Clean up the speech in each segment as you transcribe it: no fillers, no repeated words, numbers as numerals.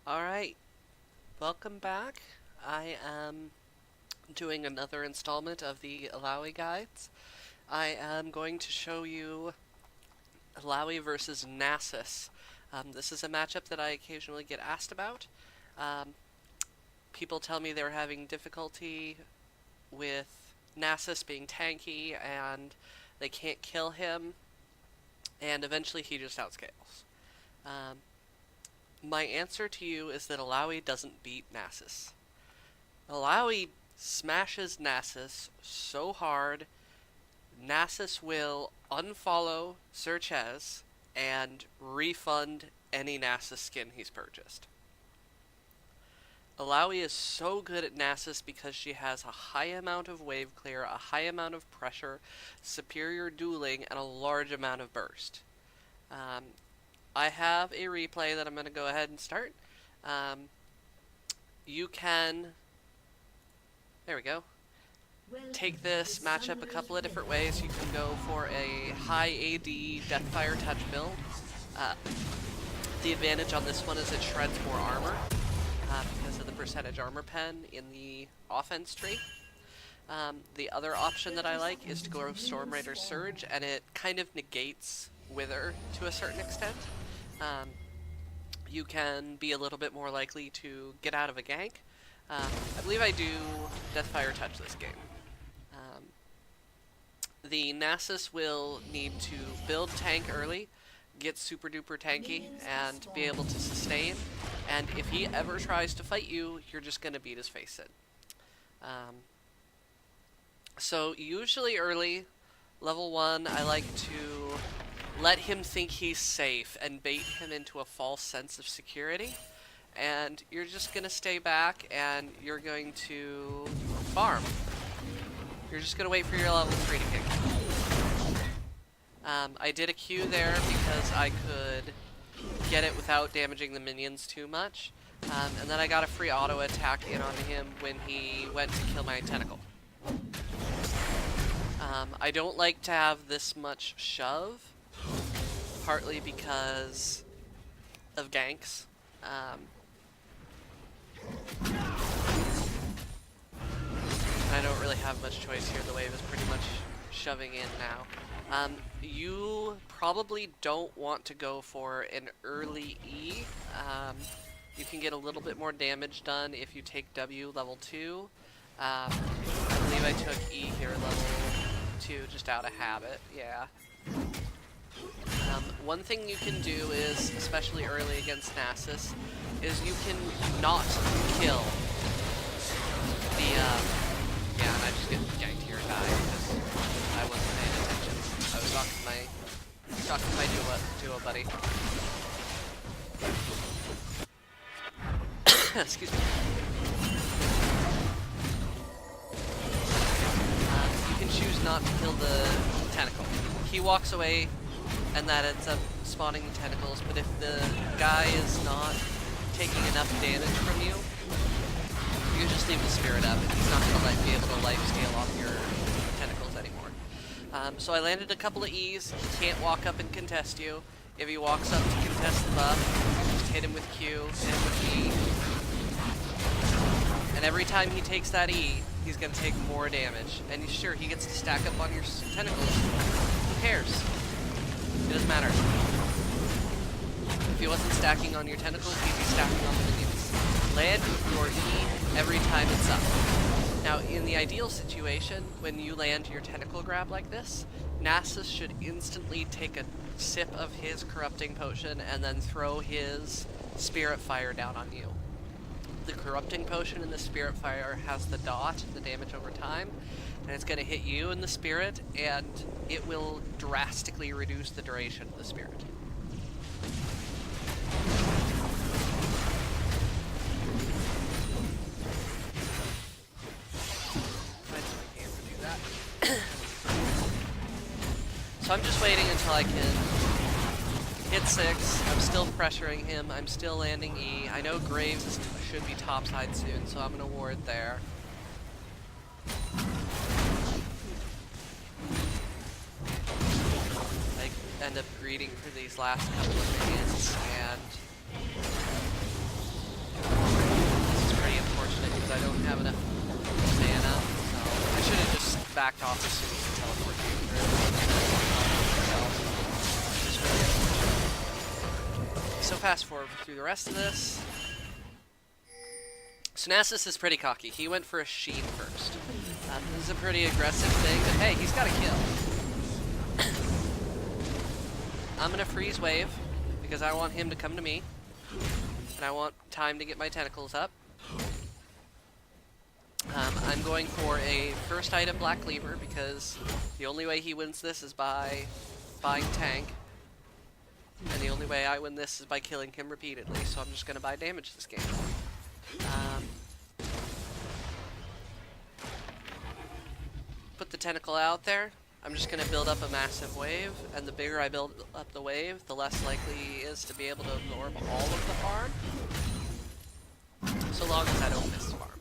Alright, welcome back. I am doing another installment of the Illaoi guides. I am going to show you Illaoi versus Nasus. This is a matchup that I occasionally get asked about. People tell me they're having difficulty with Nasus being tanky and they can't kill him, and eventually he just outscales. My answer to you is that Illaoi doesn't beat Nasus. Illaoi smashes Nasus so hard, Nasus will unfollow Sirchez and refund any Nasus skin he's purchased. Illaoi is so good at Nasus because she has a high amount of wave clear, a high amount of pressure, superior dueling, and a large amount of burst. I have a replay that I'm going to go ahead and start. You can, there we go, take this matchup a couple of different ways. You can go for a high AD Deathfire touch build. The advantage on this one is it shreds more armor because of the percentage armor pen in the offense tree. The other option that I like is to go Storm Raider Surge, and it kind of negates Wither to a certain extent. You can be a little bit more likely to get out of a gank. I believe I do Deathfire Touch this game. The Nasus will need to build tank early, get super duper tanky, and be able to sustain. And if he ever tries to fight you, you're just going to beat his face in. So usually early, level 1, I like to let him think he's safe and bait him into a false sense of security. And you're just going to stay back and you're going to farm. You're just going to wait for your level 3 to kick. I did a Q there because I could get it without damaging the minions too much. And then I got a free auto attack in on him when he went to kill my tentacle. I don't like to have this much shove, partly because of ganks. I don't really have much choice here. The wave is pretty much shoving in now. You probably don't want to go for an early E. You can get a little bit more damage done if you take W level 2. I believe I took E here level 2 just out of habit, yeah. One thing you can do is, especially early against Nasus, is you can not kill the, yeah, and I just get ganked here and die because I wasn't paying attention. I was talking to my duo buddy. Excuse me. You can choose not to kill the tentacle. He walks away, and that ends up spawning the tentacles, but if the guy is not taking enough damage from you, you can just leave the spirit up, and he's not going to be able to lifesteal off your tentacles anymore. So I landed a couple of E's. He can't walk up and contest you. If he walks up to contest the buff, just hit him with Q, hit him with E. And every time he takes that E, he's going to take more damage. And sure, he gets to stack up on your tentacles. Who cares? It doesn't matter. If he wasn't stacking on your tentacles, he'd be stacking on the minions. Land your E every time it's up. Now, in the ideal situation, when you land your tentacle grab like this, Nasus should instantly take a sip of his corrupting potion and then throw his spirit fire down on you. The corrupting potion in the spirit fire has the dot, the damage over time, and it's going to hit you in the spirit, and it will drastically reduce the duration of the spirit. So I'm just waiting until I can hit 6. I'm still pressuring him. I'm still landing E. I know Graves should be topside soon, so I'm going to ward there. I end up greeting for these last couple of minions, and I don't have enough mana, so I should have just backed off as soon as the teleport came through. So fast forward through the rest of this. So Nasus is pretty cocky. He went for a Sheen first. This is a pretty aggressive thing, but hey, he's got a kill. I'm gonna freeze wave because I want him to come to me, and I want time to get my tentacles up. I'm going for a first item Black Cleaver because the only way he wins this is by buying tank, and the only way I win this is by killing him repeatedly, so I'm just gonna buy damage this game. Put the tentacle out there. I'm just going to build up a massive wave, and the bigger I build up the wave, the less likely he is to be able to absorb all of the farm. So long as I don't miss farm.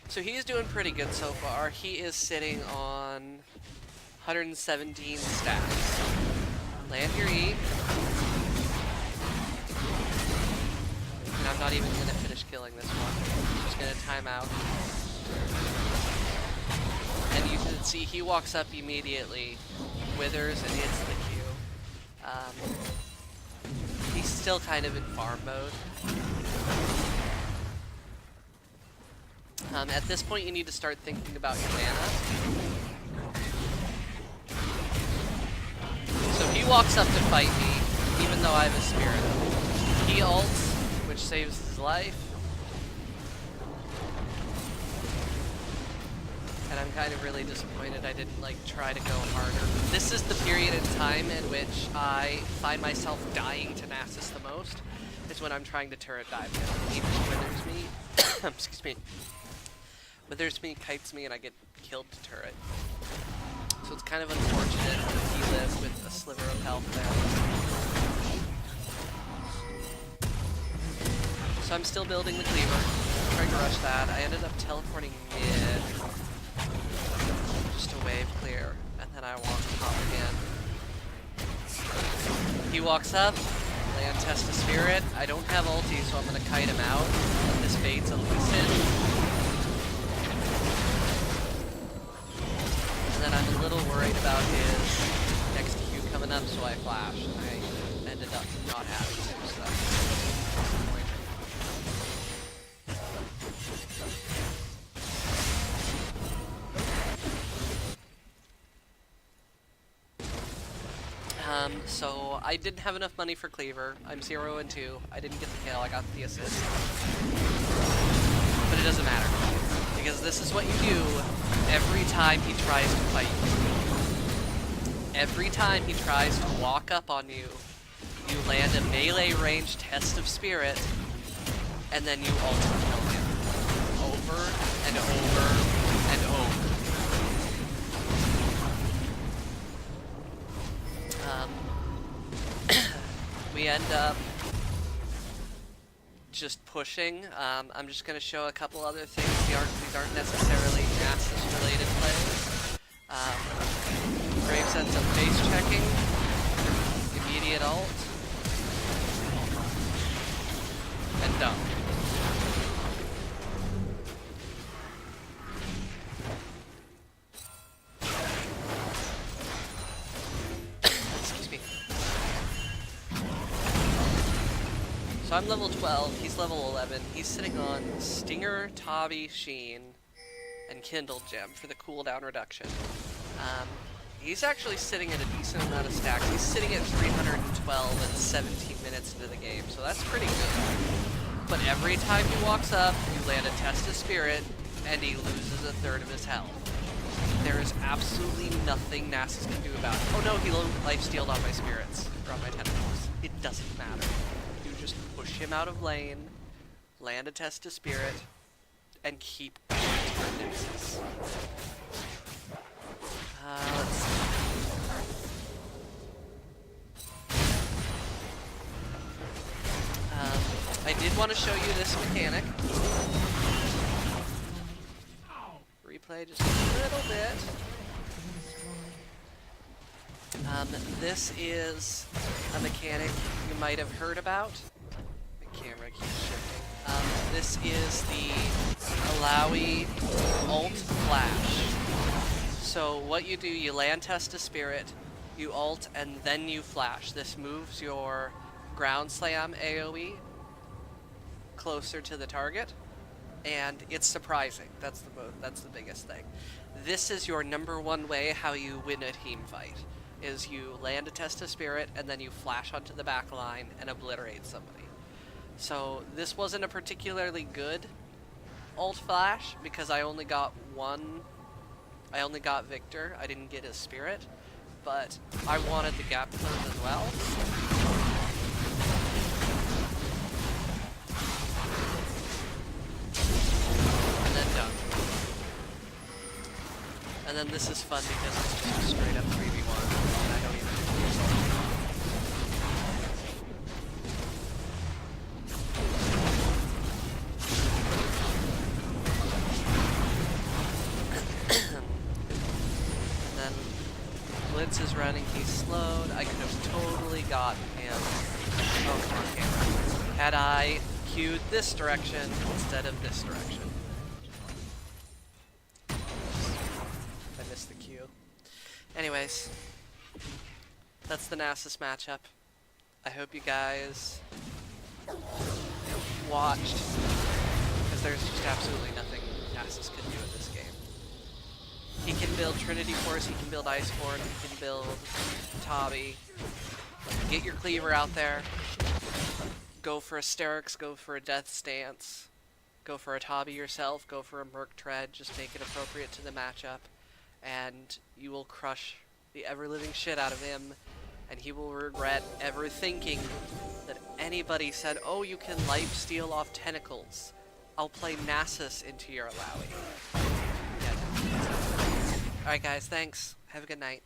So he's doing pretty good so far. He is sitting on 117 stacks. Land your E. And I'm not even going to finish killing this one. I'm just going to time out. And you can see he walks up immediately, withers, and hits the Q. He's still kind of in farm mode. At this point, you need to start thinking about your mana. So he walks up to fight me, even though I have a spirit. He ults, which saves his life. And I'm kind of really disappointed I didn't try to go harder. This is the period in time in which I find myself dying to Nasus the most. It's when I'm trying to turret dive him. He just withers me. Excuse me. Withers me, kites me, and I get killed to turret. So it's kind of unfortunate that he lives with a sliver of health there. So I'm still building the cleaver, trying to rush that. I ended up teleporting mid, just to wave clear, and then I walk top again. He walks up, land test a spirit. I don't have ulti, so I'm gonna kite him out, and this bait's a lucid. And then I'm a little worried about his next Q coming up, so I flash, and I ended up not having to, so that's disappointing. So I didn't have enough money for Cleaver. I'm 0 and 2. I didn't get the kill, I got the assist. But it doesn't matter, because this is what you do every time he tries to fight you. Every time he tries to walk up on you, you land a melee range test of spirit, and then you ultimate kill him. Over and over and over. We end up just pushing. I'm just going to show a couple other things. These aren't necessarily Nasus-related plays. Graves ends up base checking. Immediate ult. And dump. So I'm level 12, he's level 11. He's sitting on Stinger, Tabi, Sheen, and Kindle Gem for the cooldown reduction. He's actually sitting at a decent amount of stacks. He's sitting at 312 and 17 minutes into the game, so that's pretty good. But every time he walks up, you land a test of spirit, and he loses a third of his health. There is absolutely nothing Nasus can do about it. Oh no, he lifestealed on my spirits, or on my tentacles. It doesn't matter. Just push him out of lane, land a test of spirit, and keep going for Nasus. Let's see. I did want to show you this mechanic. Replay just a little bit. This is a mechanic you might have heard about. The camera keeps shifting. This is the Illaoi ult flash. So what you do, you land test a spirit, you ult, and then you flash. This moves your ground slam AoE closer to the target, and it's surprising. That's the biggest thing. This is your #1 way how you win a team fight, is you land a test of spirit and then you flash onto the back line and obliterate somebody. So this wasn't a particularly good ult flash because I only got Victor. I didn't get his spirit, but I wanted the gap close as well. And then done. And then this is fun because it's just a straight up 3v1 and I don't even do the result. And then Blitz is running, he's slowed. I could have totally gotten him. Oh, come on, camera. Had I queued this direction instead of this direction. I missed the queue. Anyways, that's the Nasus matchup. I hope you guys watched, because there's just absolutely nothing Nasus can do in this game. He can build Trinity Force, he can build Iceborne, he can build Tabi. Get your cleaver out there. Go for a Sterix, go for a Death Stance. Go for a Tabi yourself, go for a Merc Tread, just make it appropriate to the matchup. And you will crush the ever-living shit out of him, and he will regret ever thinking that anybody said, oh, you can lifesteal off tentacles. I'll play Nasus into your Illaoi. Yeah. Alright guys, thanks. Have a good night.